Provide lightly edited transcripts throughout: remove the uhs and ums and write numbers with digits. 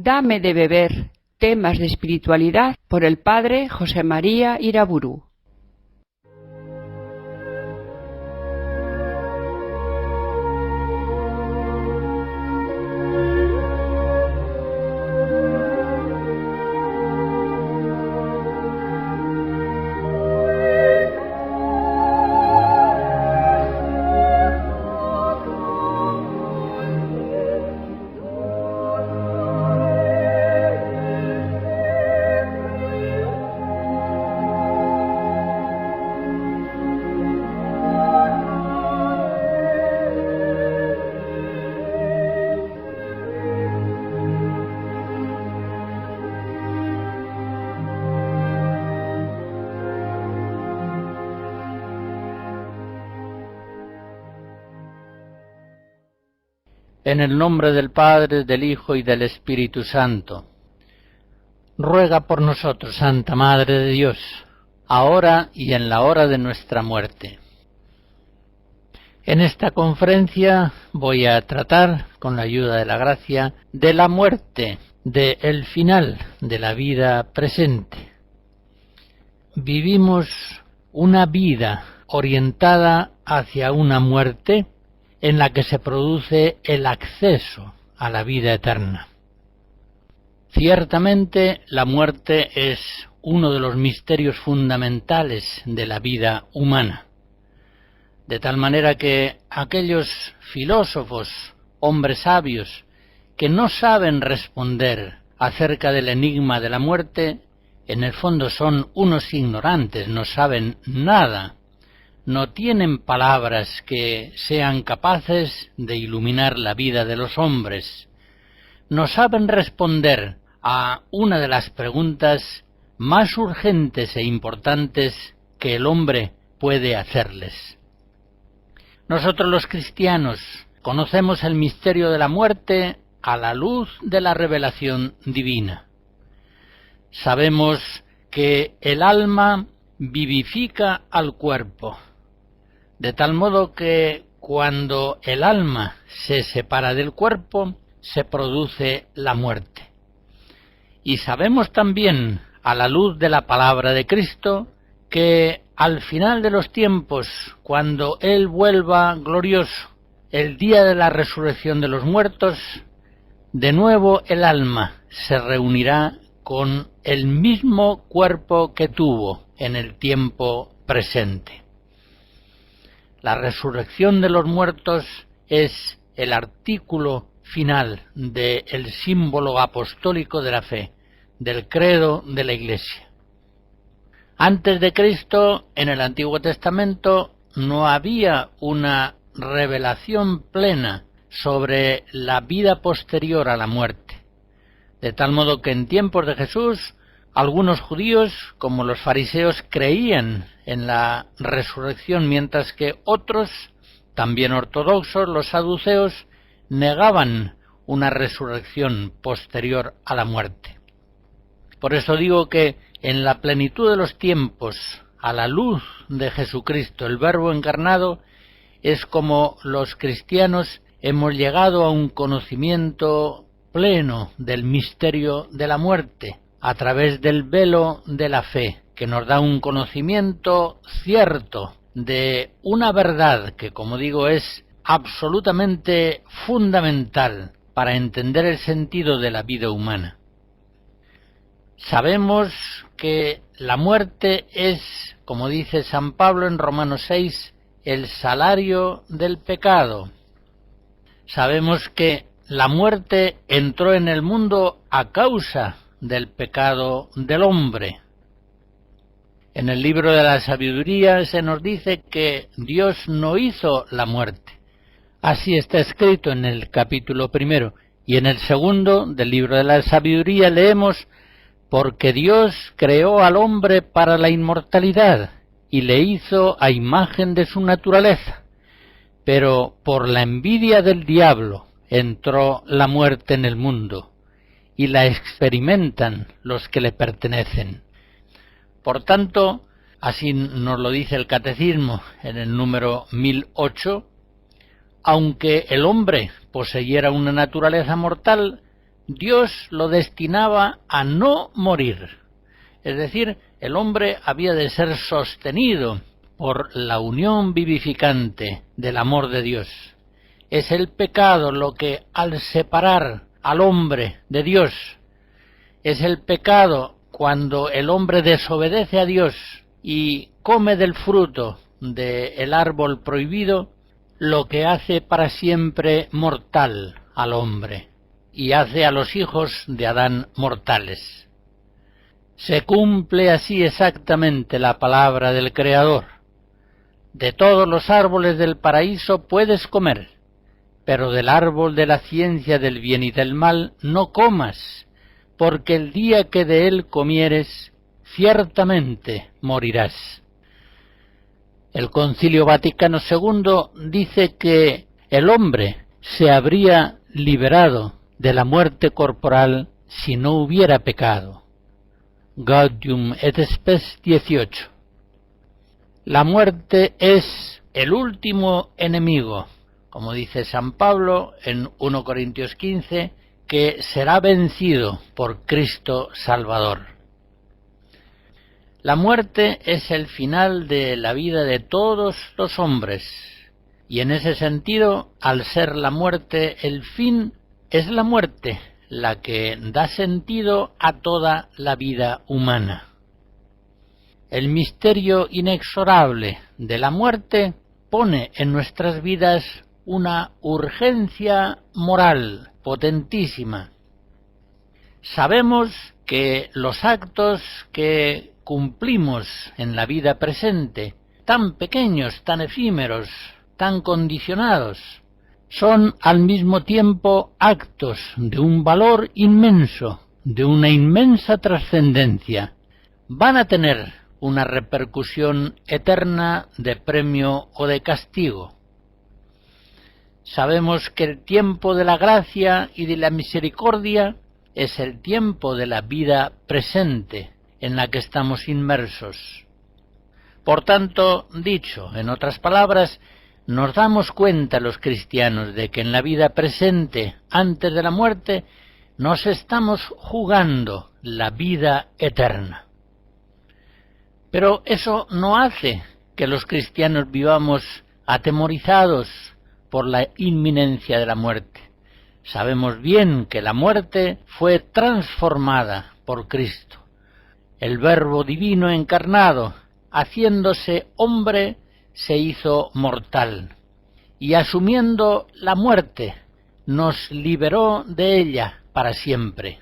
Dame de beber, temas de espiritualidad por el padre José María Iraburu. En el nombre del Padre, del Hijo y del Espíritu Santo. Ruega por nosotros, Santa Madre de Dios, ahora y en la hora de nuestra muerte. En esta conferencia voy a tratar, con la ayuda de la gracia, de la muerte, del final de la vida presente. Vivimos una vida orientada hacia una muerte en la que se produce el acceso a la vida eterna. Ciertamente, la muerte es uno de los misterios fundamentales de la vida humana, de tal manera que aquellos filósofos, hombres sabios, que no saben responder acerca del enigma de la muerte, en el fondo son unos ignorantes, no saben nada. No tienen palabras que sean capaces de iluminar la vida de los hombres. No saben responder a una de las preguntas más urgentes e importantes que el hombre puede hacerles. Nosotros los cristianos conocemos el misterio de la muerte a la luz de la revelación divina. Sabemos que el alma vivifica al cuerpo, de tal modo que cuando el alma se separa del cuerpo, se produce la muerte. Y sabemos también, a la luz de la palabra de Cristo, que al final de los tiempos, cuando Él vuelva glorioso, el día de la resurrección de los muertos, de nuevo el alma se reunirá con el mismo cuerpo que tuvo en el tiempo presente. La resurrección de los muertos es el artículo final del símbolo apostólico de la fe, del credo de la Iglesia. Antes de Cristo, en el Antiguo Testamento, no había una revelación plena sobre la vida posterior a la muerte, de tal modo que en tiempos de Jesús, algunos judíos, como los fariseos, creían en la resurrección, mientras que otros, también ortodoxos, los saduceos, negaban una resurrección posterior a la muerte. Por eso digo que en la plenitud de los tiempos, a la luz de Jesucristo, el Verbo encarnado, es como los cristianos hemos llegado a un conocimiento pleno del misterio de la muerte, a través del velo de la fe, que nos da un conocimiento cierto de una verdad que, como digo, es absolutamente fundamental para entender el sentido de la vida humana. Sabemos que la muerte es, como dice San Pablo en Romanos 6, el salario del pecado. Sabemos que la muerte entró en el mundo a causa del pecado del hombre. En el libro de la sabiduría se nos dice que Dios no hizo la muerte. Así está escrito en el capítulo 1, y en el 2 del libro de la sabiduría leemos: porque Dios creó al hombre para la inmortalidad y le hizo a imagen de su naturaleza, pero por la envidia del diablo entró la muerte en el mundo, y la experimentan los que le pertenecen. Por tanto, así nos lo dice el Catecismo en el número 1008, aunque el hombre poseyera una naturaleza mortal, Dios lo destinaba a no morir. Es decir, el hombre había de ser sostenido por la unión vivificante del amor de Dios. Es el pecado lo que, al separar al hombre de Dios, es el pecado cuando el hombre desobedece a Dios y come del fruto del árbol prohibido, lo que hace para siempre mortal al hombre y hace a los hijos de Adán mortales. Se cumple así exactamente la palabra del Creador: de todos los árboles del paraíso puedes comer, pero del árbol de la ciencia del bien y del mal no comas, porque el día que de él comieres, ciertamente morirás. El Concilio Vaticano II dice que el hombre se habría liberado de la muerte corporal si no hubiera pecado. Gaudium et Spes 18. La muerte es el último enemigo, como dice San Pablo en 1 Corintios 15, que será vencido por Cristo Salvador. La muerte es el final de la vida de todos los hombres, y en ese sentido, al ser la muerte el fin, es la muerte la que da sentido a toda la vida humana. El misterio inexorable de la muerte pone en nuestras vidas una urgencia moral potentísima. Sabemos que los actos que cumplimos en la vida presente, tan pequeños, tan efímeros, tan condicionados, son al mismo tiempo actos de un valor inmenso, de una inmensa trascendencia. Van a tener una repercusión eterna de premio o de castigo. Sabemos que el tiempo de la gracia y de la misericordia es el tiempo de la vida presente en la que estamos inmersos. Por tanto, dicho en otras palabras, nos damos cuenta los cristianos de que en la vida presente, antes de la muerte, nos estamos jugando la vida eterna. Pero eso no hace que los cristianos vivamos atemorizados por la inminencia de la muerte. Sabemos bien que la muerte fue transformada por Cristo. El Verbo divino encarnado, haciéndose hombre, se hizo mortal, y asumiendo la muerte, nos liberó de ella para siempre.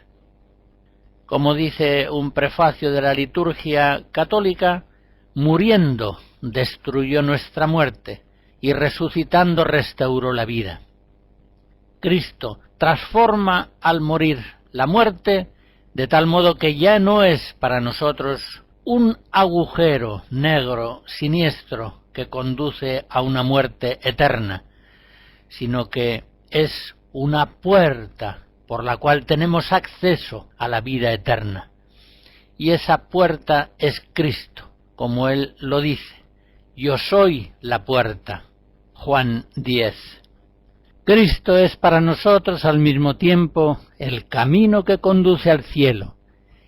Como dice un prefacio de la liturgia católica, muriendo destruyó nuestra muerte, y resucitando restauró la vida. Cristo transforma al morir la muerte de tal modo que ya no es para nosotros un agujero negro, siniestro, que conduce a una muerte eterna, sino que es una puerta por la cual tenemos acceso a la vida eterna. Y esa puerta es Cristo, como Él lo dice: yo soy la puerta. Juan 10. Cristo es para nosotros al mismo tiempo el camino que conduce al cielo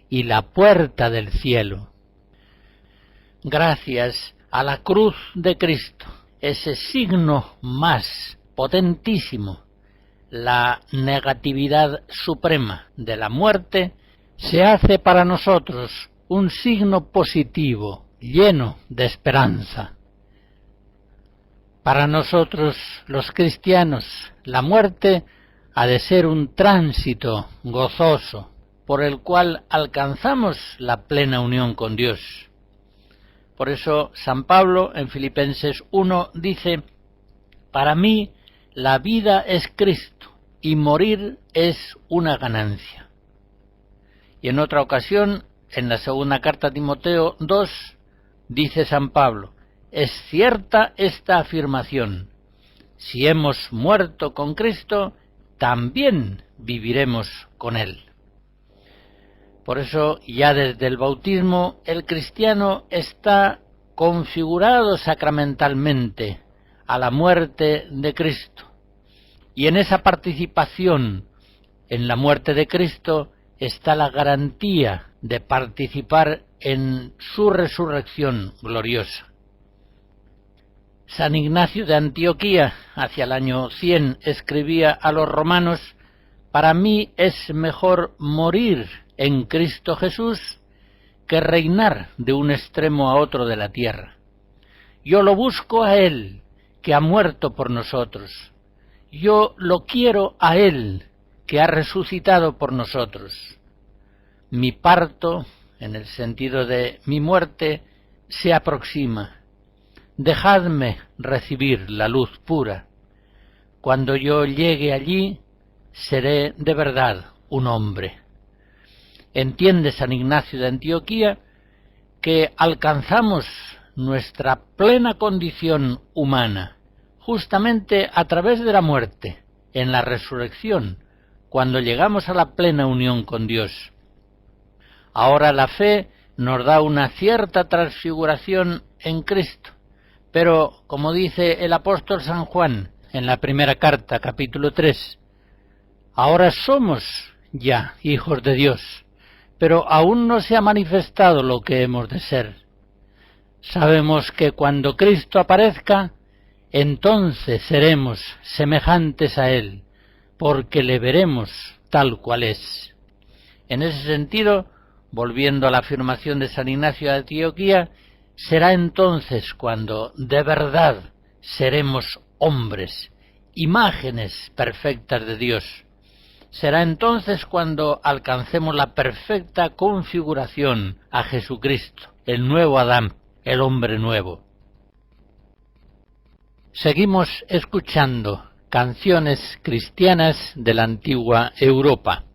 y la puerta del cielo. gracias a la cruz de Cristo, ese signo más potentísimo, la negatividad suprema de la muerte, se hace para nosotros un signo positivo, lleno de esperanza. Para nosotros, los cristianos, la muerte ha de ser un tránsito gozoso por el cual alcanzamos la plena unión con Dios. Por eso San Pablo en Filipenses 1 dice: para mí la vida es Cristo y morir es una ganancia. Y en otra ocasión, en la segunda carta a Timoteo 2, dice San Pablo: es cierta esta afirmación, si hemos muerto con Cristo, también viviremos con Él. Por eso, ya desde el bautismo, el cristiano está configurado sacramentalmente a la muerte de Cristo. Y en esa participación en la muerte de Cristo está la garantía de participar en su resurrección gloriosa. San Ignacio de Antioquía, hacia el año 100, escribía a los romanos: para mí es mejor morir en Cristo Jesús que reinar de un extremo a otro de la tierra. Yo lo busco a Él, que ha muerto por nosotros. Yo lo quiero a Él, que ha resucitado por nosotros. Mi parto, en el sentido de mi muerte, se aproxima. Dejadme recibir la luz pura. Cuando yo llegue allí, seré de verdad un hombre. Entiende San Ignacio de Antioquía que alcanzamos nuestra plena condición humana justamente a través de la muerte, en la resurrección, cuando llegamos a la plena unión con Dios. Ahora la fe nos da una cierta transfiguración en Cristo, pero, como dice el apóstol San Juan en la primera carta, capítulo 3, ahora somos ya hijos de Dios, pero aún no se ha manifestado lo que hemos de ser. Sabemos que cuando Cristo aparezca, entonces seremos semejantes a Él, porque le veremos tal cual es. En ese sentido, volviendo a la afirmación de San Ignacio de Antioquía, será entonces cuando de verdad seremos hombres, imágenes perfectas de Dios. Será entonces cuando alcancemos la perfecta configuración a Jesucristo, el nuevo Adán, el hombre nuevo. Seguimos escuchando canciones cristianas de la antigua Europa.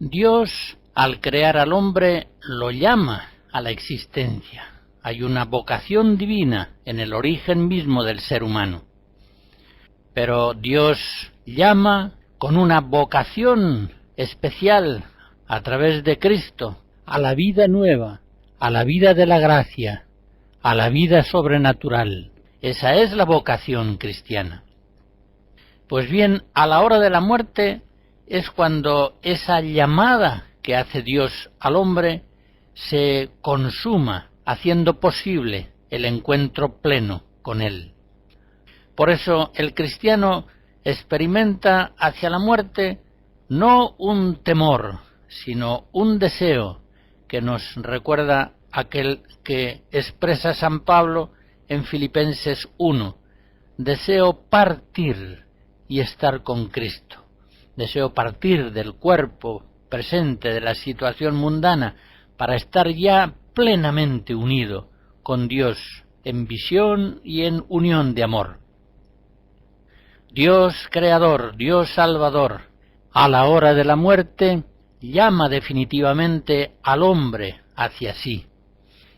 Dios, al crear al hombre, lo llama a la existencia. Hay una vocación divina en el origen mismo del ser humano. Pero Dios llama con una vocación especial a través de Cristo, a la vida nueva, a la vida de la gracia, a la vida sobrenatural. Esa es la vocación cristiana. Pues bien, a la hora de la muerte es cuando esa llamada que hace Dios al hombre se consuma, haciendo posible el encuentro pleno con Él. Por eso el cristiano experimenta hacia la muerte no un temor, sino un deseo que nos recuerda aquel que expresa San Pablo en Filipenses 1. Deseo partir y estar con Cristo. Deseo partir del cuerpo presente, de la situación mundana, para estar ya plenamente unido con Dios en visión y en unión de amor. Dios creador, Dios salvador, a la hora de la muerte llama definitivamente al hombre hacia sí,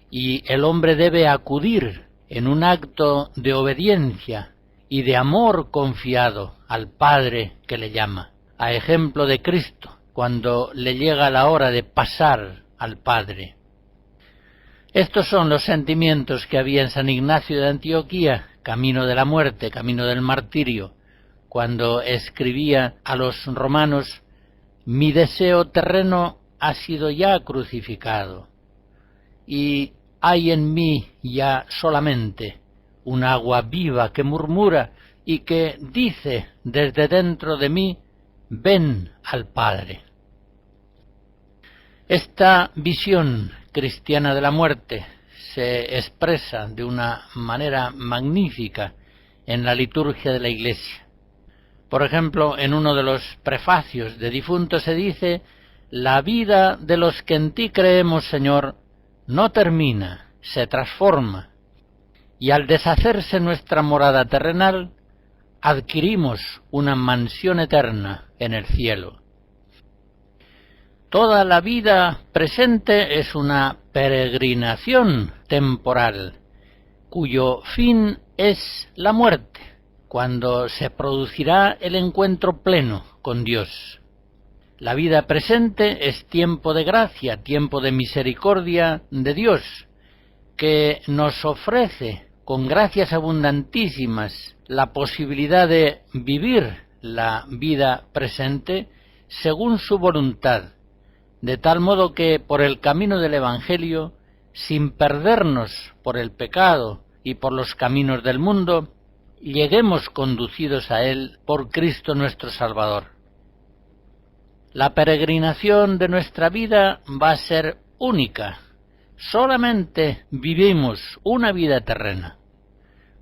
y el hombre debe acudir en un acto de obediencia y de amor confiado al Padre que le llama, a ejemplo de Cristo, cuando le llega la hora de pasar al Padre. Estos son los sentimientos que había en San Ignacio de Antioquía, camino de la muerte, camino del martirio, cuando escribía a los romanos: mi deseo terreno ha sido ya crucificado, y hay en mí ya solamente un agua viva que murmura y que dice desde dentro de mí: ven al Padre. Esta visión cristiana de la muerte se expresa de una manera magnífica en la liturgia de la Iglesia. Por ejemplo, en uno de los prefacios de difuntos se dice: la vida de los que en ti creemos, Señor, no termina, se transforma, y al deshacerse nuestra morada terrenal, adquirimos una mansión eterna en el cielo. Toda la vida presente es una peregrinación temporal, cuyo fin es la muerte, cuando se producirá el encuentro pleno con Dios. La vida presente es tiempo de gracia, tiempo de misericordia de Dios, que nos ofrece con gracias abundantísimas la posibilidad de vivir la vida presente según su voluntad, de tal modo que por el camino del Evangelio, sin perdernos por el pecado y por los caminos del mundo, lleguemos conducidos a Él por Cristo nuestro Salvador. La peregrinación de nuestra vida va a ser única. Solamente vivimos una vida terrena.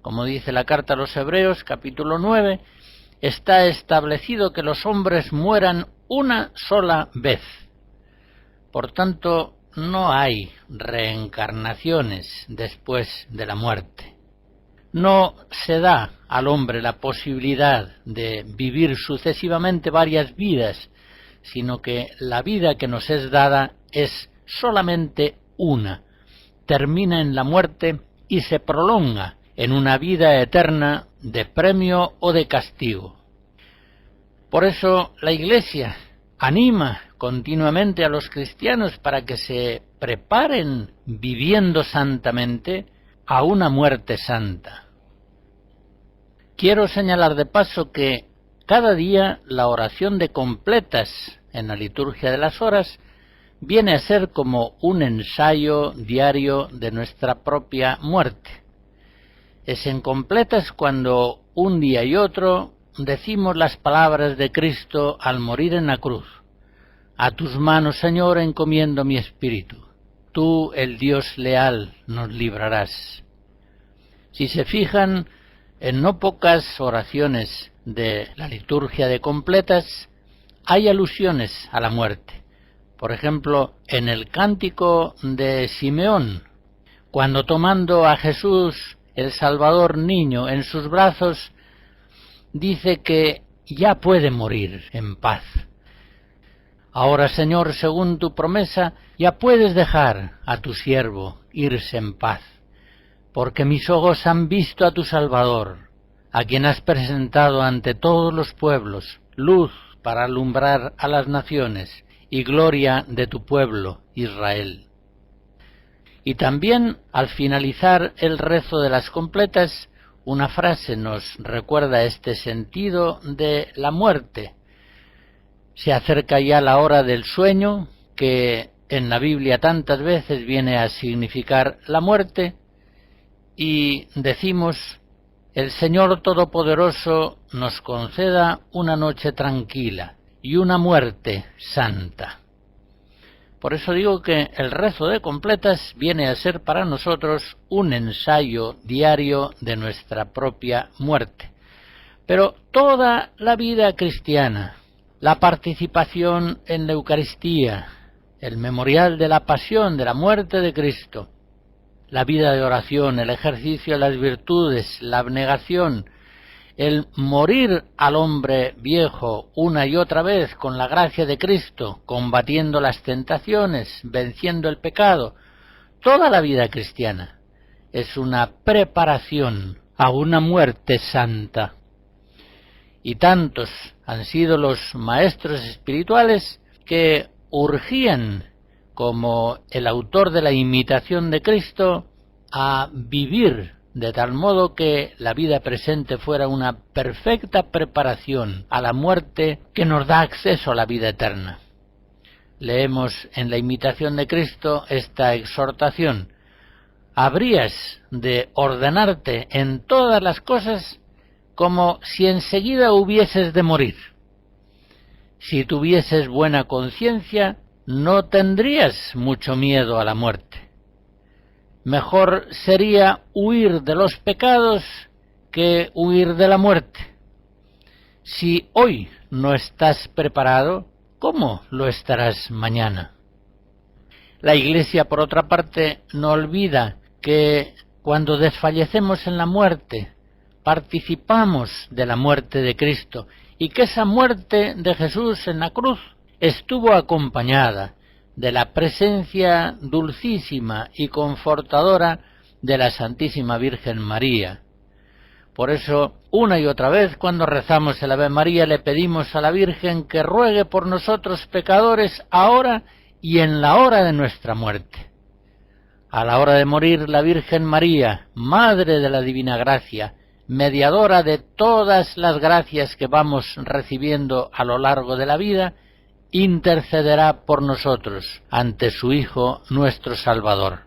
Como dice la carta a los Hebreos, capítulo 9, está establecido que los hombres mueran una sola vez. Por tanto, no hay reencarnaciones después de la muerte. No se da al hombre la posibilidad de vivir sucesivamente varias vidas, sino que la vida que nos es dada es solamente una, termina en la muerte y se prolonga en una vida eterna de premio o de castigo. Por eso la Iglesia anima continuamente a los cristianos para que se preparen viviendo santamente a una muerte santa. Quiero señalar de paso que cada día la oración de completas en la liturgia de las horas viene a ser como un ensayo diario de nuestra propia muerte. Es en completas cuando un día y otro decimos las palabras de Cristo al morir en la cruz: a tus manos, Señor, encomiendo mi espíritu. Tú, el Dios leal, nos librarás. Si se fijan, en no pocas oraciones de la liturgia de completas hay alusiones a la muerte. Por ejemplo, en el cántico de Simeón, cuando tomando a Jesús, el Salvador niño, en sus brazos, dice que ya puede morir en paz. Ahora, Señor, según tu promesa, ya puedes dejar a tu siervo irse en paz, porque mis ojos han visto a tu Salvador, a quien has presentado ante todos los pueblos, luz para alumbrar a las naciones y gloria de tu pueblo, Israel. Y también, al finalizar el rezo de las completas, una frase nos recuerda este sentido de la muerte. Se acerca ya la hora del sueño, que en la Biblia tantas veces viene a significar la muerte, y decimos: el Señor Todopoderoso nos conceda una noche tranquila y una muerte santa. Por eso digo que el rezo de completas viene a ser para nosotros un ensayo diario de nuestra propia muerte. Pero toda la vida cristiana, la participación en la Eucaristía, el memorial de la pasión, de la muerte de Cristo, la vida de oración, el ejercicio de las virtudes, la abnegación, el morir al hombre viejo una y otra vez con la gracia de Cristo, combatiendo las tentaciones, venciendo el pecado, toda la vida cristiana es una preparación a una muerte santa. Y tantos han sido los maestros espirituales que urgían, como el autor de la imitación de Cristo, a vivir de tal modo que la vida presente fuera una perfecta preparación a la muerte que nos da acceso a la vida eterna. Leemos en la imitación de Cristo esta exhortación: habrías de ordenarte en todas las cosas como si enseguida hubieses de morir. Si tuvieses buena conciencia, no tendrías mucho miedo a la muerte. Mejor sería huir de los pecados que huir de la muerte. Si hoy no estás preparado, ¿cómo lo estarás mañana? La Iglesia, por otra parte, no olvida que cuando desfallecemos en la muerte, participamos de la muerte de Cristo, y que esa muerte de Jesús en la cruz estuvo acompañada de la presencia dulcísima y confortadora de la Santísima Virgen María. Por eso, una y otra vez, cuando rezamos el Ave María, le pedimos a la Virgen que ruegue por nosotros pecadores ahora y en la hora de nuestra muerte. A la hora de morir, la Virgen María, Madre de la Divina Gracia, mediadora de todas las gracias que vamos recibiendo a lo largo de la vida, intercederá por nosotros ante su Hijo, nuestro Salvador.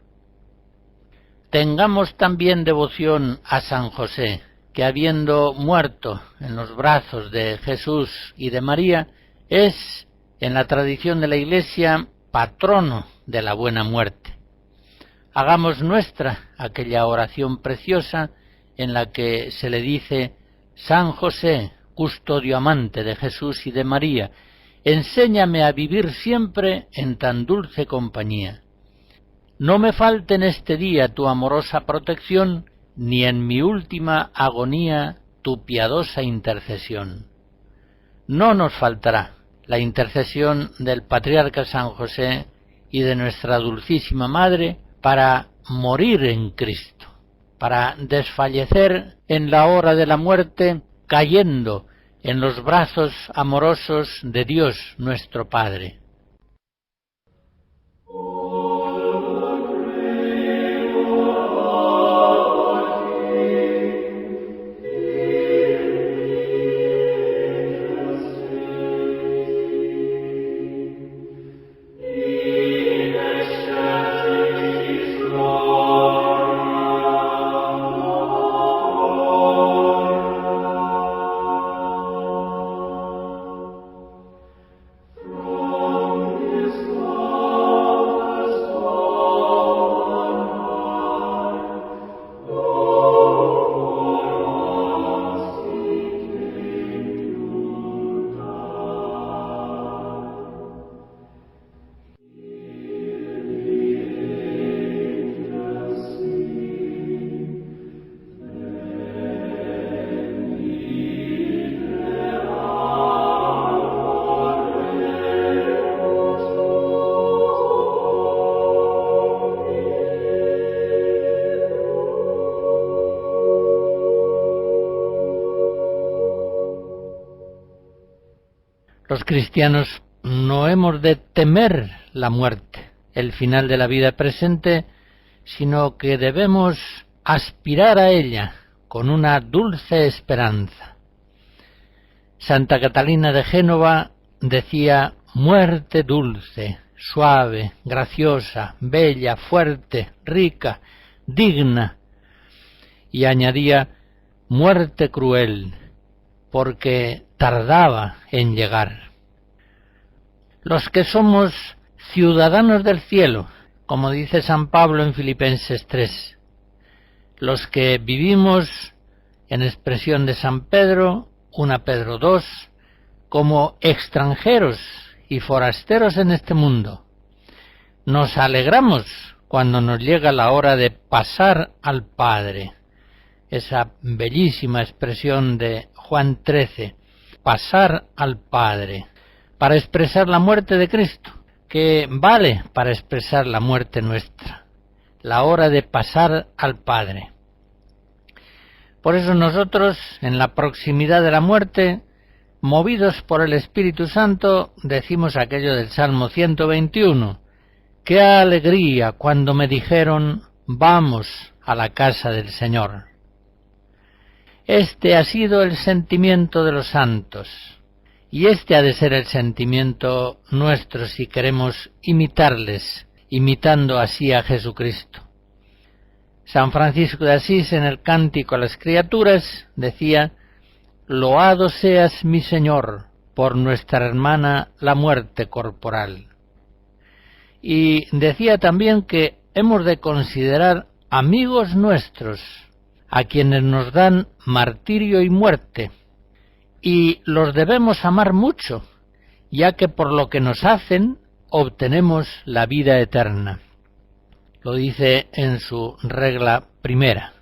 Tengamos también devoción a San José, que habiendo muerto en los brazos de Jesús y de María, es, en la tradición de la Iglesia, patrono de la buena muerte. Hagamos nuestra aquella oración preciosa en la que se le dice: San José, custodio amante de Jesús y de María, enséñame a vivir siempre en tan dulce compañía. No me falte en este día tu amorosa protección, ni en mi última agonía tu piadosa intercesión. No nos faltará la intercesión del Patriarca San José y de nuestra Dulcísima Madre para morir en Cristo, para desfallecer en la hora de la muerte, cayendo en los brazos amorosos de Dios nuestro Padre. Los cristianos no hemos de temer la muerte, el final de la vida presente, sino que debemos aspirar a ella con una dulce esperanza. Santa Catalina de Génova decía: muerte dulce, suave, graciosa, bella, fuerte, rica, digna, y añadía: muerte cruel, porque tardaba en llegar. Los que somos ciudadanos del cielo, como dice San Pablo en Filipenses 3, los que vivimos, en expresión de San Pedro, 1 Pedro 2, como extranjeros y forasteros en este mundo, nos alegramos cuando nos llega la hora de pasar al Padre. Esa bellísima expresión de Juan 13, pasar al Padre, para expresar la muerte de Cristo, que vale para expresar la muerte nuestra, la hora de pasar al Padre. Por eso nosotros, en la proximidad de la muerte, movidos por el Espíritu Santo, decimos aquello del Salmo 121, ¡qué alegría cuando me dijeron, vamos a la casa del Señor! Este ha sido el sentimiento de los santos, y este ha de ser el sentimiento nuestro si queremos imitarles, imitando así a Jesucristo. San Francisco de Asís, en el Cántico a las Criaturas, decía: loado seas, mi Señor, por nuestra hermana la muerte corporal. Y decía también que hemos de considerar amigos nuestros a quienes nos dan martirio y muerte, y los debemos amar mucho, ya que por lo que nos hacen obtenemos la vida eterna. Lo dice en su regla primera.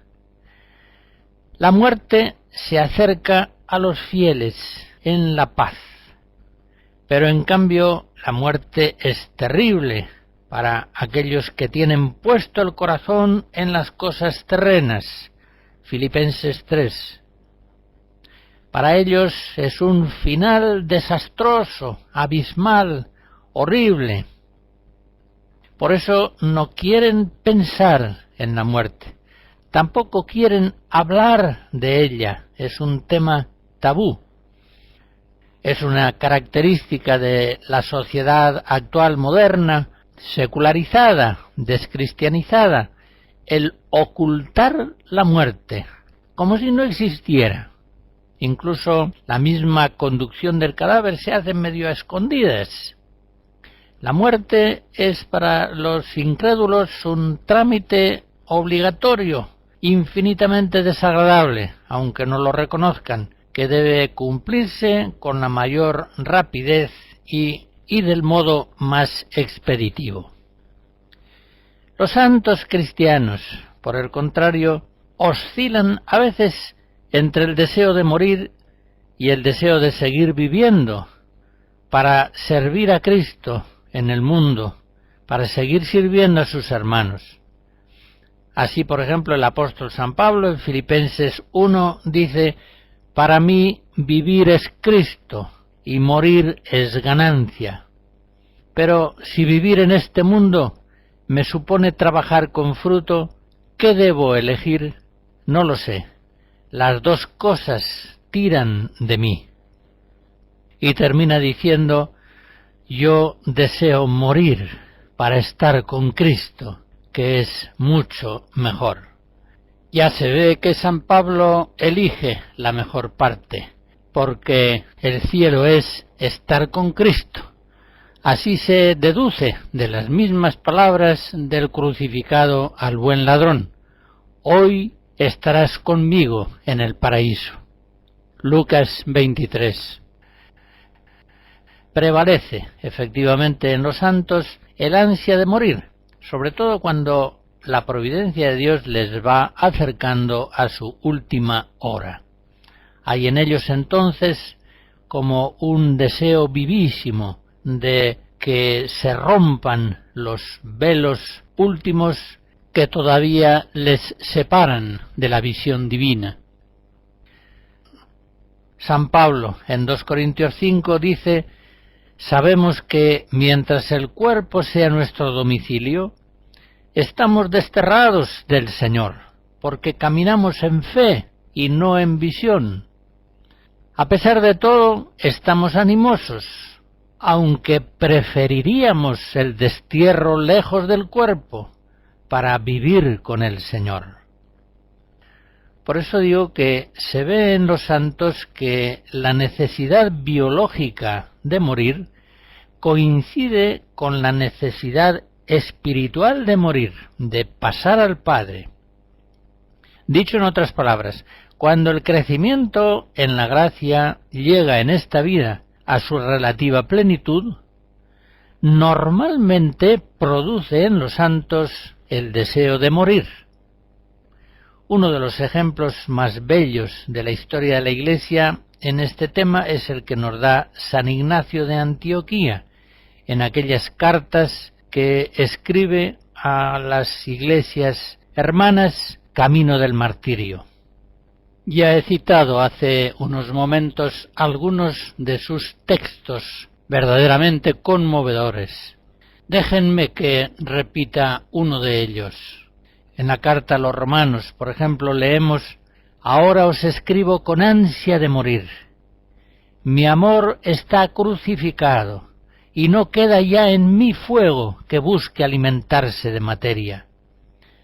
La muerte se acerca a los fieles en la paz, pero en cambio la muerte es terrible para aquellos que tienen puesto el corazón en las cosas terrenas. Filipenses 3. Para ellos es un final desastroso, abismal, horrible. Por eso no quieren pensar en la muerte, tampoco quieren hablar de ella, es un tema tabú. Es una característica de la sociedad actual moderna, secularizada, descristianizada, el ocultar la muerte, como si no existiera. Incluso la misma conducción del cadáver se hace medio a escondidas. La muerte es para los incrédulos un trámite obligatorio, infinitamente desagradable, aunque no lo reconozcan, que debe cumplirse con la mayor rapidez y del modo más expeditivo. Los santos cristianos, por el contrario, oscilan a veces entre el deseo de morir y el deseo de seguir viviendo para servir a Cristo en el mundo, para seguir sirviendo a sus hermanos. Así, por ejemplo, el apóstol San Pablo en Filipenses 1 dice: para mí vivir es Cristo y morir es ganancia. Pero si vivir en este mundo me supone trabajar con fruto, ¿qué debo elegir? No lo sé. Las dos cosas tiran de mí. Y termina diciendo: yo deseo morir para estar con Cristo, que es mucho mejor. Ya se ve que San Pablo elige la mejor parte, porque el cielo es estar con Cristo. Así se deduce de las mismas palabras del crucificado al buen ladrón: hoy estarás conmigo en el paraíso. Lucas 23. Prevalece, efectivamente, en los santos el ansia de morir, sobre todo cuando la providencia de Dios les va acercando a su última hora. Hay en ellos entonces como un deseo vivísimo de que se rompan los velos últimos que todavía les separan de la visión divina. San Pablo en 2 Corintios 5 dice: sabemos que mientras el cuerpo sea nuestro domicilio, estamos desterrados del Señor, porque caminamos en fe y no en visión. A pesar de todo, estamos animosos, aunque preferiríamos el destierro lejos del cuerpo para vivir con el Señor. Por eso digo que se ve en los santos que la necesidad biológica de morir coincide con la necesidad espiritual de morir, de pasar al Padre. Dicho en otras palabras, cuando el crecimiento en la gracia llega en esta vida a su relativa plenitud, normalmente produce en los santos el deseo de morir. Uno de los ejemplos más bellos de la historia de la Iglesia en este tema es el que nos da San Ignacio de Antioquía, en aquellas cartas que escribe a las iglesias hermanas camino del martirio. Ya he citado hace unos momentos algunos de sus textos verdaderamente conmovedores. Déjenme que repita uno de ellos. En la carta a los romanos, por ejemplo, leemos: «Ahora os escribo con ansia de morir. Mi amor está crucificado, y no queda ya en mí fuego que busque alimentarse de materia.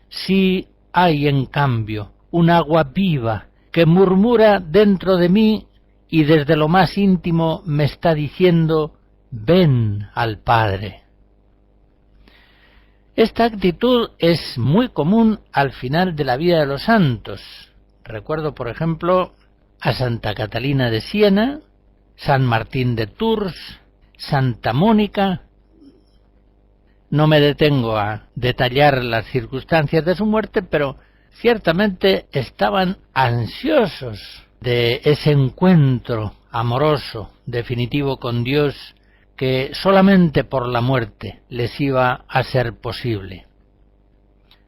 Sí hay, en cambio, un agua viva que murmura dentro de mí y desde lo más íntimo me está diciendo: ven al Padre». Esta actitud es muy común al final de la vida de los santos. Recuerdo, por ejemplo, a Santa Catalina de Siena, San Martín de Tours, Santa Mónica. No me detengo a detallar las circunstancias de su muerte, pero ciertamente estaban ansiosos de ese encuentro amoroso, definitivo con Dios, que solamente por la muerte les iba a ser posible.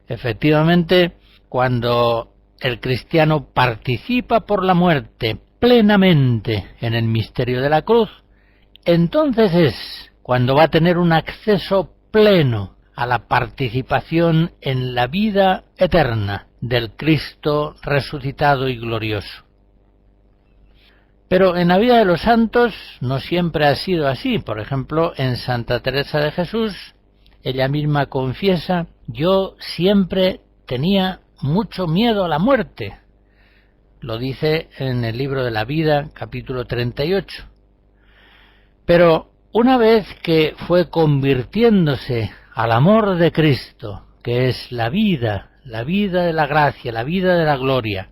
Efectivamente, cuando el cristiano participa por la muerte plenamente en el misterio de la cruz, entonces es cuando va a tener un acceso pleno a la participación en la vida eterna del Cristo resucitado y glorioso. Pero en la vida de los santos no siempre ha sido así. Por ejemplo, en Santa Teresa de Jesús, ella misma confiesa: «Yo siempre tenía mucho miedo a la muerte». Lo dice en el libro de la vida, capítulo 38. Pero una vez que fue convirtiéndose al amor de Cristo, que es la vida de la gracia, la vida de la gloria,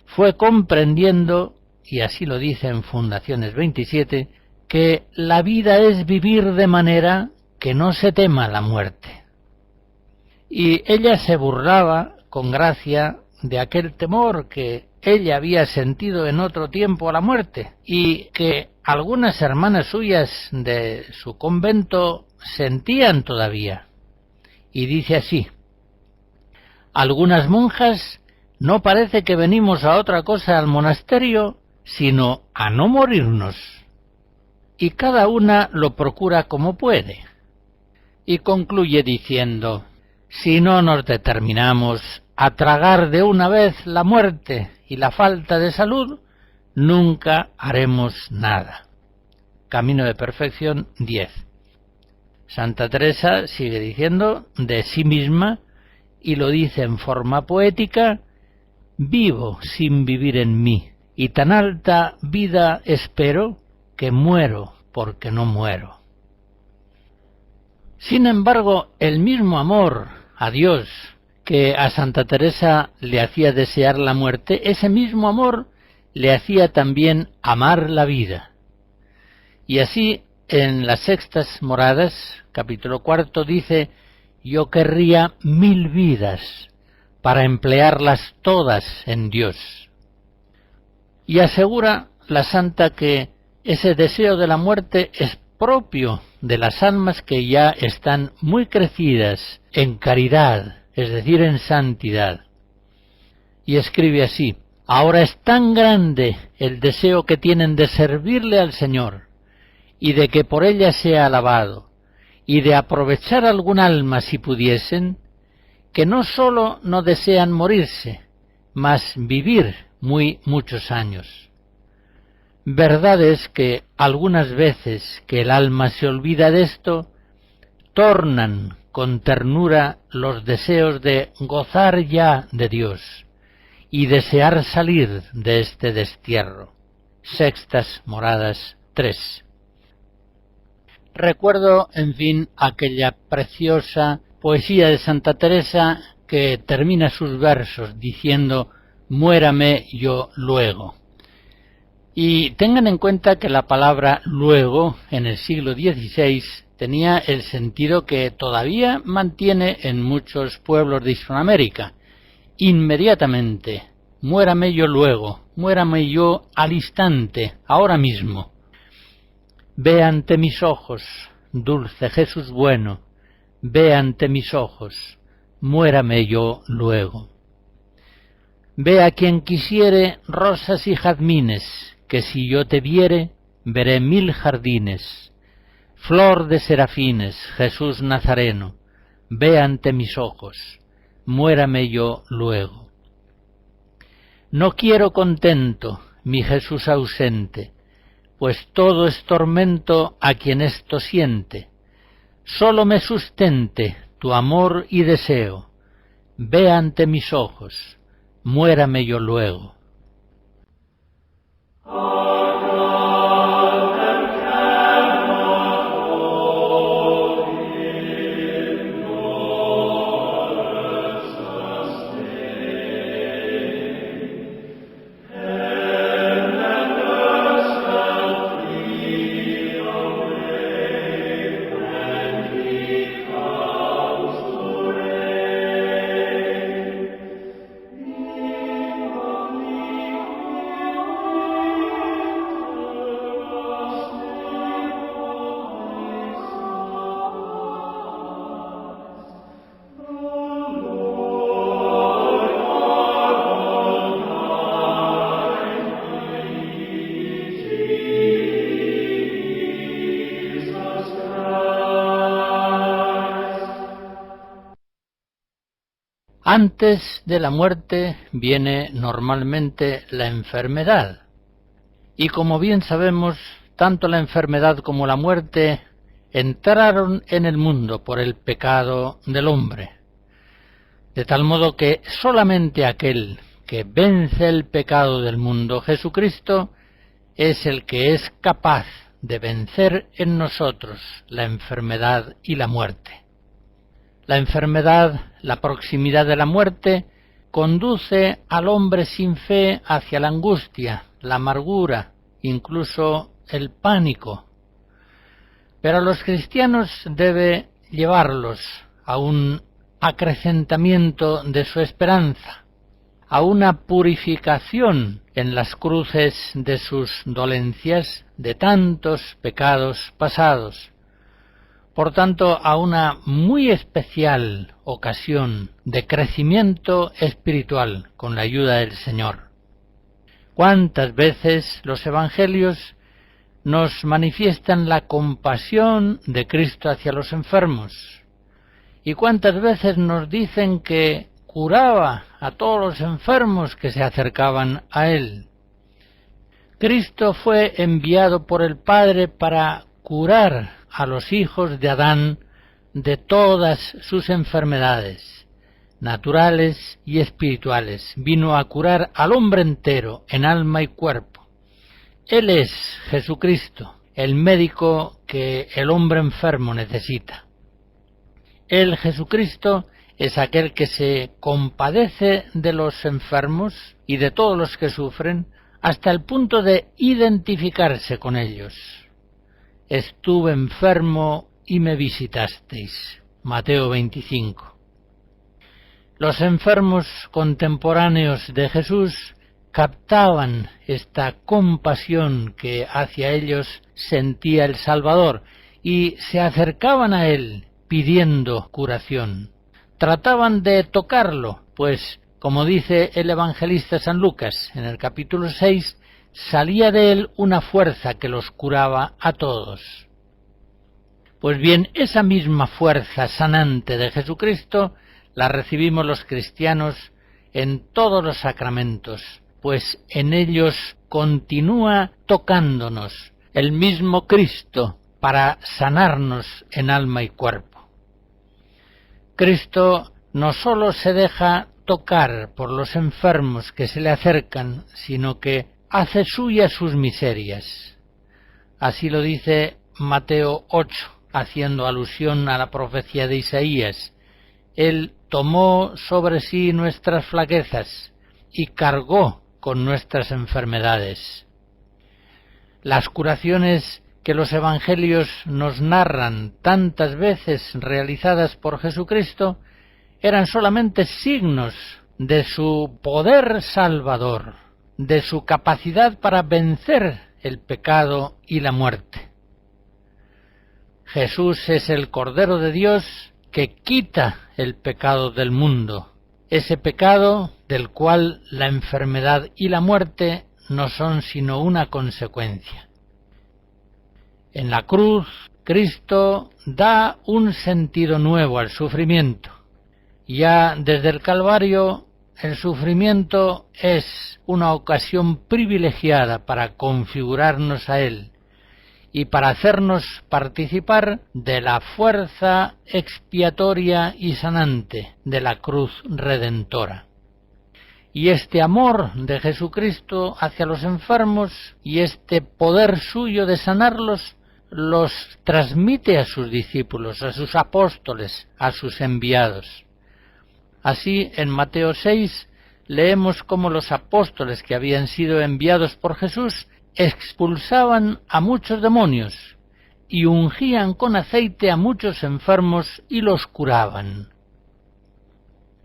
fue comprendiendo, y así lo dice en Fundaciones 27, que la vida es vivir de manera que no se tema la muerte. Y ella se burlaba con gracia de aquel temor que ella había sentido en otro tiempo a la muerte, y que algunas hermanas suyas de su convento sentían todavía. Y dice así: «Algunas monjas no parece que venimos a otra cosa al monasterio sino a no morirnos, y cada una lo procura como puede». Y concluye diciendo: «Si no nos determinamos a tragar de una vez la muerte y la falta de salud, nunca haremos nada». Camino de Perfección 10. Santa Teresa sigue diciendo de sí misma, y lo dice en forma poética: «Vivo sin vivir en mí, y tan alta vida espero que muero porque no muero». Sin embargo, el mismo amor a Dios que a Santa Teresa le hacía desear la muerte, ese mismo amor le hacía también amar la vida. Y así, en las Sextas Moradas, capítulo 4, dice: «Yo querría 1000 vidas para emplearlas todas en Dios». Y asegura la santa que ese deseo de la muerte es propio de las almas que ya están muy crecidas en caridad, es decir, en santidad. Y escribe así: «Ahora es tan grande el deseo que tienen de servirle al Señor y de que por ella sea alabado, y de aprovechar algún alma si pudiesen, que no sólo no desean morirse, mas vivir muy muchos años. Verdad es que algunas veces que el alma se olvida de esto, tornan con ternura los deseos de gozar ya de Dios y desear salir de este destierro. Sextas Moradas 3. Recuerdo, en fin, aquella preciosa poesía de Santa Teresa que termina sus versos diciendo «Muérame yo luego». Y tengan en cuenta que la palabra luego en el siglo XVI tenía el sentido que todavía mantiene en muchos pueblos de Hispanoamérica. Inmediatamente, muérame yo luego, muérame yo al instante, ahora mismo. Ve ante mis ojos, dulce Jesús bueno, ve ante mis ojos, muérame yo luego. Ve a quien quisiere rosas y jazmines, que si yo te viere, veré 1000 jardines. Flor de serafines, Jesús Nazareno, ve ante mis ojos, muérame yo luego. No quiero contento, mi Jesús ausente, pues todo es tormento a quien esto siente. Sólo me sustente tu amor y deseo, ve ante mis ojos, muérame yo luego. Antes de la muerte viene normalmente la enfermedad. Y como bien sabemos, tanto la enfermedad como la muerte entraron en el mundo por el pecado del hombre. De tal modo que solamente aquel que vence el pecado del mundo, Jesucristo, es el que es capaz de vencer en nosotros la enfermedad y la muerte. La enfermedad, la proximidad de la muerte, conduce al hombre sin fe hacia la angustia, la amargura, incluso el pánico. Pero a los cristianos debe llevarlos a un acrecentamiento de su esperanza, a una purificación en las cruces de sus dolencias, de tantos pecados pasados. Por tanto, a una muy especial ocasión de crecimiento espiritual con la ayuda del Señor. ¿Cuántas veces los evangelios nos manifiestan la compasión de Cristo hacia los enfermos? ¿Y cuántas veces nos dicen que curaba a todos los enfermos que se acercaban a Él? Cristo fue enviado por el Padre para curar a los hijos de Adán de todas sus enfermedades, naturales y espirituales. Vino a curar al hombre entero, en alma y cuerpo. Él es Jesucristo, el médico que el hombre enfermo necesita. Él, Jesucristo, es aquel que se compadece de los enfermos y de todos los que sufren, hasta el punto de identificarse con ellos. Estuve enfermo y me visitasteis. Mateo 25. Los enfermos contemporáneos de Jesús captaban esta compasión que hacia ellos sentía el Salvador y se acercaban a Él pidiendo curación. Trataban de tocarlo, pues, como dice el evangelista San Lucas en el capítulo 6, salía de él una fuerza que los curaba a todos. Pues bien, esa misma fuerza sanante de Jesucristo la recibimos los cristianos en todos los sacramentos, pues en ellos continúa tocándonos el mismo Cristo para sanarnos en alma y cuerpo. Cristo no sólo se deja tocar por los enfermos que se le acercan, sino que hace suyas sus miserias. Así lo dice Mateo 8, haciendo alusión a la profecía de Isaías. Él tomó sobre sí nuestras flaquezas y cargó con nuestras enfermedades. Las curaciones que los evangelios nos narran tantas veces realizadas por Jesucristo eran solamente signos de su poder salvador, de su capacidad para vencer el pecado y la muerte. Jesús es el Cordero de Dios que quita el pecado del mundo, ese pecado del cual la enfermedad y la muerte no son sino una consecuencia. En la cruz, Cristo da un sentido nuevo al sufrimiento. Ya desde el Calvario, el sufrimiento es una ocasión privilegiada para configurarnos a Él y para hacernos participar de la fuerza expiatoria y sanante de la cruz redentora. Y este amor de Jesucristo hacia los enfermos y este poder suyo de sanarlos los transmite a sus discípulos, a sus apóstoles, a sus enviados. Así, en Mateo 6, leemos cómo los apóstoles que habían sido enviados por Jesús expulsaban a muchos demonios y ungían con aceite a muchos enfermos y los curaban.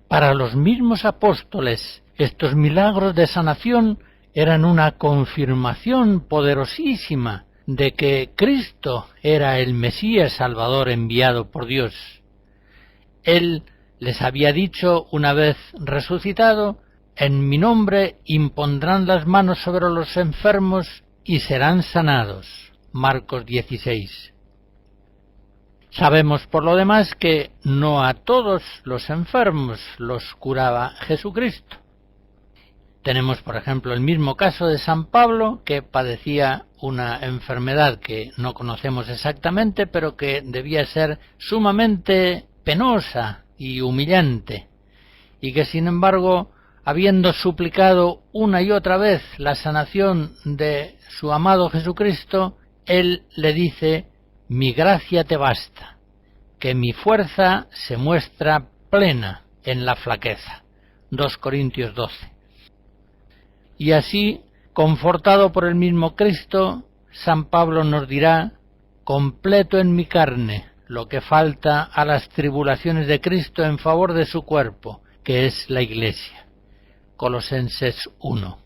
Para los mismos apóstoles, estos milagros de sanación eran una confirmación poderosísima de que Cristo era el Mesías Salvador enviado por Dios. Él les había dicho una vez resucitado: en mi nombre impondrán las manos sobre los enfermos y serán sanados. Marcos 16. Sabemos por lo demás que no a todos los enfermos los curaba Jesucristo. Tenemos, por ejemplo, el mismo caso de San Pablo, que padecía una enfermedad que no conocemos exactamente, pero que debía ser sumamente penosa y humillante, y que sin embargo, habiendo suplicado una y otra vez la sanación de su amado Jesucristo, él le dice: mi gracia te basta, que mi fuerza se muestra plena en la flaqueza. 2 Corintios 12. Y así, confortado por el mismo Cristo, San Pablo nos dirá: completo en mi carne lo que falta a las tribulaciones de Cristo en favor de su cuerpo, que es la Iglesia. Colosenses 1.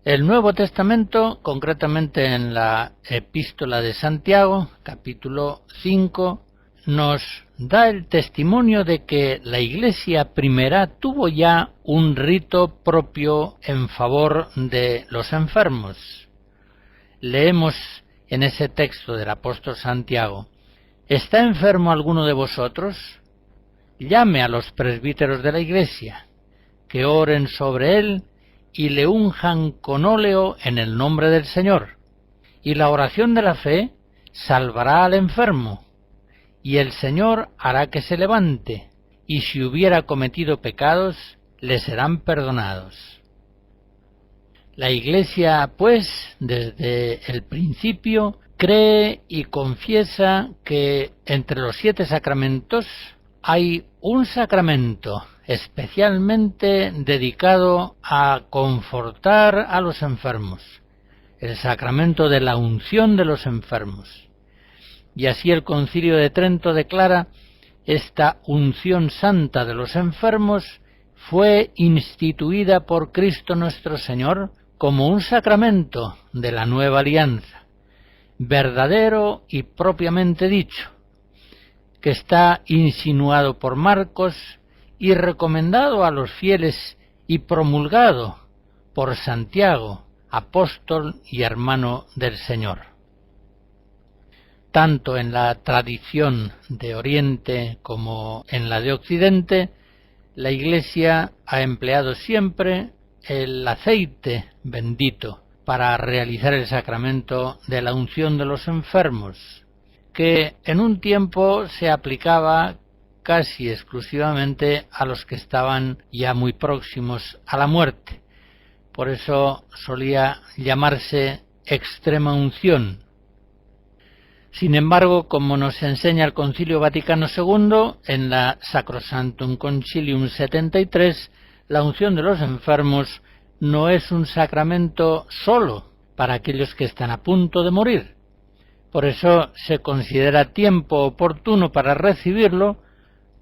El Nuevo Testamento, concretamente en la Epístola de Santiago, capítulo 5, nos da el testimonio de que la Iglesia primera tuvo ya un rito propio en favor de los enfermos. Leemos en ese texto del apóstol Santiago: ¿está enfermo alguno de vosotros? Llame a los presbíteros de la Iglesia, que oren sobre él y le unjan con óleo en el nombre del Señor. Y la oración de la fe salvará al enfermo, y el Señor hará que se levante, y si hubiera cometido pecados, le serán perdonados. La Iglesia, pues, desde el principio, cree y confiesa que entre los 7 sacramentos hay un sacramento especialmente dedicado a confortar a los enfermos, el sacramento de la unción de los enfermos. Y así el Concilio de Trento declara: esta unción santa de los enfermos fue instituida por Cristo nuestro Señor como un sacramento de la nueva alianza, verdadero y propiamente dicho, que está insinuado por Marcos y recomendado a los fieles y promulgado por Santiago, apóstol y hermano del Señor. Tanto en la tradición de Oriente como en la de Occidente, la Iglesia ha empleado siempre el aceite bendito para realizar el sacramento de la unción de los enfermos, que en un tiempo se aplicaba casi exclusivamente a los que estaban ya muy próximos a la muerte. Por eso solía llamarse extrema unción. Sin embargo, como nos enseña el Concilio Vaticano II, en la Sacrosanctum Concilium 73, la unción de los enfermos no es un sacramento solo para aquellos que están a punto de morir. Por eso se considera tiempo oportuno para recibirlo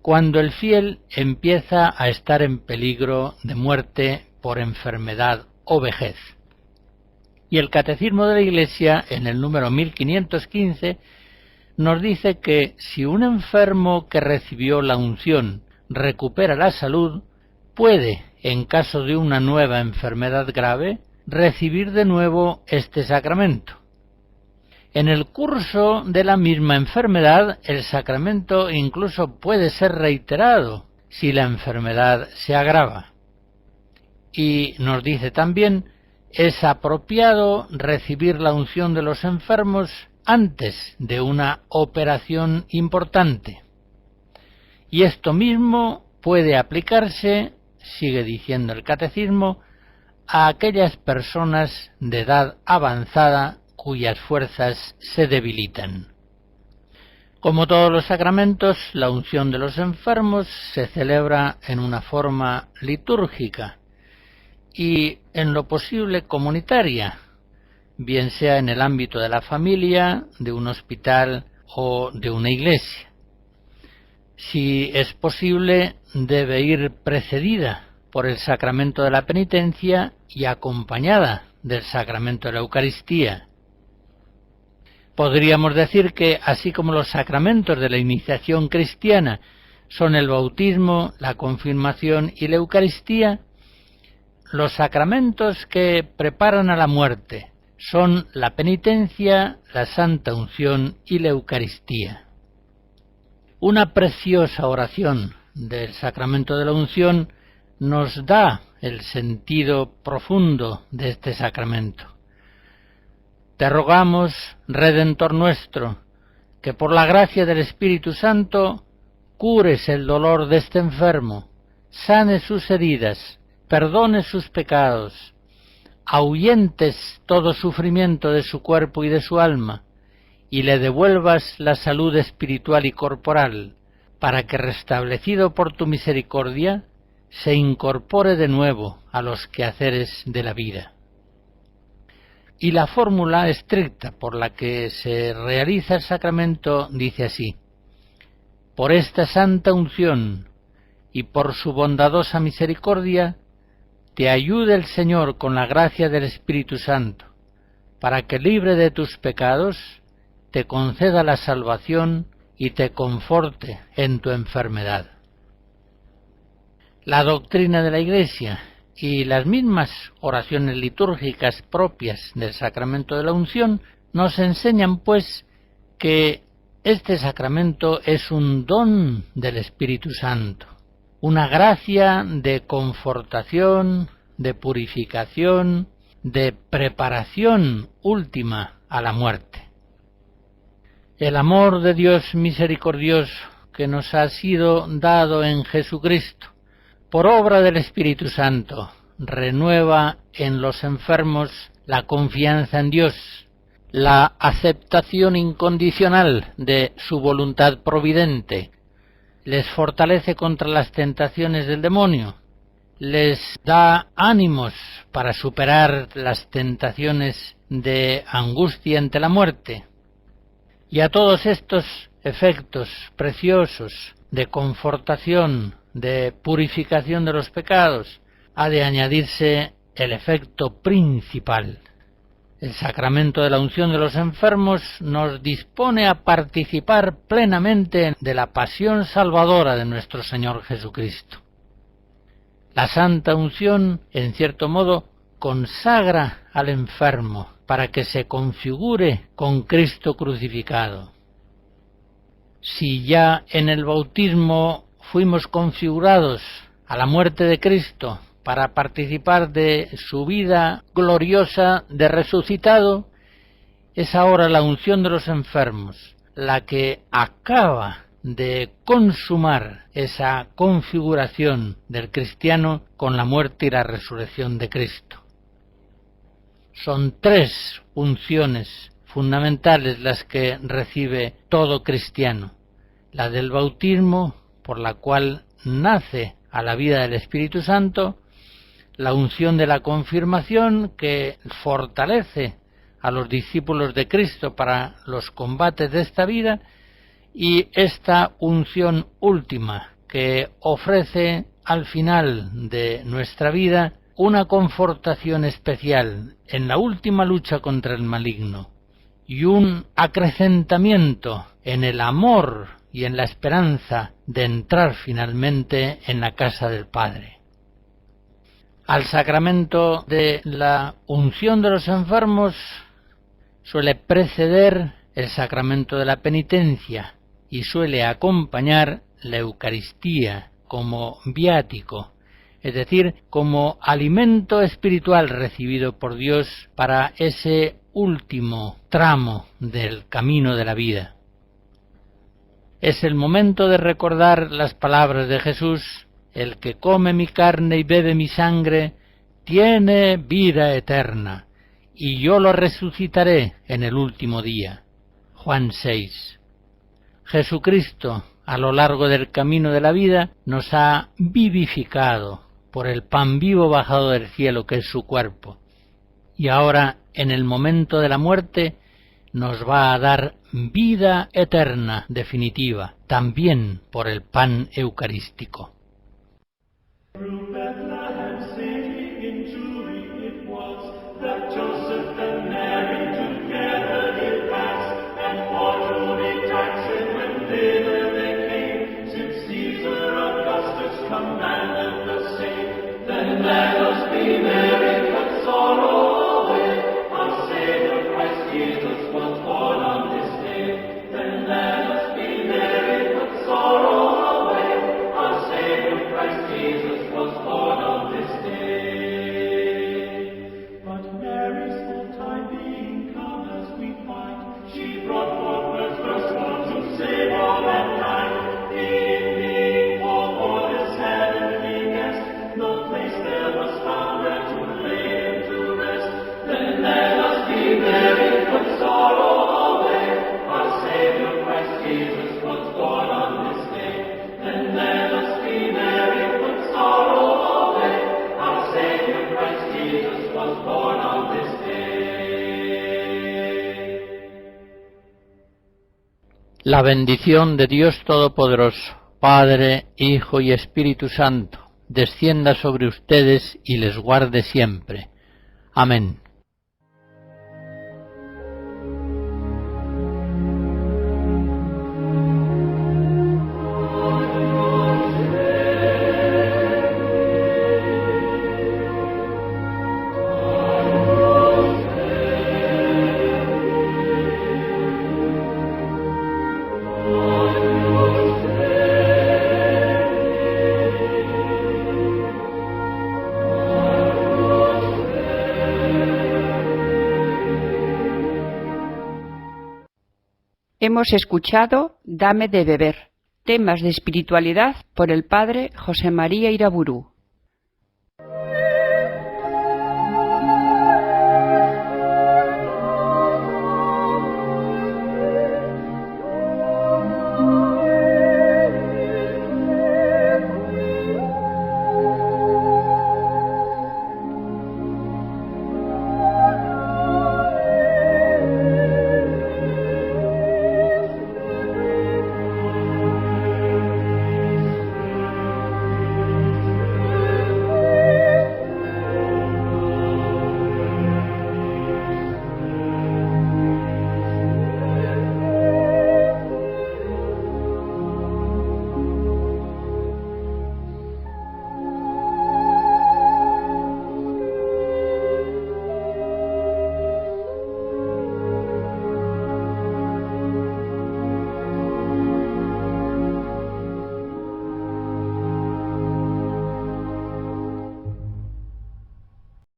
cuando el fiel empieza a estar en peligro de muerte por enfermedad o vejez. Y el Catecismo de la Iglesia, en el número 1515, nos dice que si un enfermo que recibió la unción recupera la salud, puede, en caso de una nueva enfermedad grave, recibir de nuevo este sacramento. En el curso de la misma enfermedad, el sacramento incluso puede ser reiterado si la enfermedad se agrava. Y nos dice también, es apropiado recibir la unción de los enfermos antes de una operación importante. Y esto mismo puede aplicarse, sigue diciendo el Catecismo, a aquellas personas de edad avanzada cuyas fuerzas se debilitan. Como todos los sacramentos, la unción de los enfermos se celebra en una forma litúrgica y en lo posible comunitaria, bien sea en el ámbito de la familia, de un hospital o de una iglesia. Si es posible, debe ir precedida por el sacramento de la penitencia y acompañada del sacramento de la Eucaristía. Podríamos decir que, así como los sacramentos de la iniciación cristiana son el bautismo, la confirmación y la Eucaristía, los sacramentos que preparan a la muerte son la penitencia, la santa unción y la Eucaristía. Una preciosa oración del sacramento de la unción nos da el sentido profundo de este sacramento. Te rogamos, Redentor nuestro, que por la gracia del Espíritu Santo cures el dolor de este enfermo, sanes sus heridas, perdones sus pecados, ahuyentes todo sufrimiento de su cuerpo y de su alma, y le devuelvas la salud espiritual y corporal, para que, restablecido por tu misericordia, se incorpore de nuevo a los quehaceres de la vida. Y la fórmula estricta por la que se realiza el sacramento dice así: por esta santa unción y por su bondadosa misericordia, te ayude el Señor con la gracia del Espíritu Santo, para que, libre de tus pecados, te conceda la salvación y te conforte en tu enfermedad. La doctrina de la Iglesia y las mismas oraciones litúrgicas propias del sacramento de la unción nos enseñan, pues, que este sacramento es un don del Espíritu Santo, una gracia de confortación, de purificación, de preparación última a la muerte. El amor de Dios misericordioso que nos ha sido dado en Jesucristo, por obra del Espíritu Santo, renueva en los enfermos la confianza en Dios, la aceptación incondicional de su voluntad providente, les fortalece contra las tentaciones del demonio, les da ánimos para superar las tentaciones de angustia ante la muerte. Y a todos estos efectos preciosos de confortación, de purificación de los pecados, ha de añadirse el efecto principal. El sacramento de la unción de los enfermos nos dispone a participar plenamente de la pasión salvadora de nuestro Señor Jesucristo. La santa unción, en cierto modo, consagra al enfermo para que se configure con Cristo crucificado. Si ya en el bautismo fuimos configurados a la muerte de Cristo para participar de su vida gloriosa de resucitado, es ahora la unción de los enfermos la que acaba de consumar esa configuración del cristiano con la muerte y la resurrección de Cristo. Son 3 unciones fundamentales las que recibe todo cristiano: la del bautismo, por la cual nace a la vida del Espíritu Santo; la unción de la confirmación, que fortalece a los discípulos de Cristo para los combates de esta vida; y esta unción última, que ofrece al final de nuestra vida una confortación especial en la última lucha contra el maligno y un acrecentamiento en el amor y en la esperanza de entrar finalmente en la casa del Padre. Al sacramento de la unción de los enfermos suele preceder el sacramento de la penitencia y suele acompañar la Eucaristía como viático, es decir, como alimento espiritual recibido por Dios para ese último tramo del camino de la vida. Es el momento de recordar las palabras de Jesús: el que come mi carne y bebe mi sangre tiene vida eterna, y yo lo resucitaré en el último día. Juan 6. Jesucristo, a lo largo del camino de la vida, nos ha vivificado por el pan vivo bajado del cielo, que es su cuerpo, y ahora, en el momento de la muerte, nos va a dar vida eterna definitiva, también por el pan eucarístico. La bendición de Dios Todopoderoso, Padre, Hijo y Espíritu Santo, descienda sobre ustedes y les guarde siempre. Amén. Hemos escuchado Dame de beber, temas de espiritualidad por el padre José María Iraburu.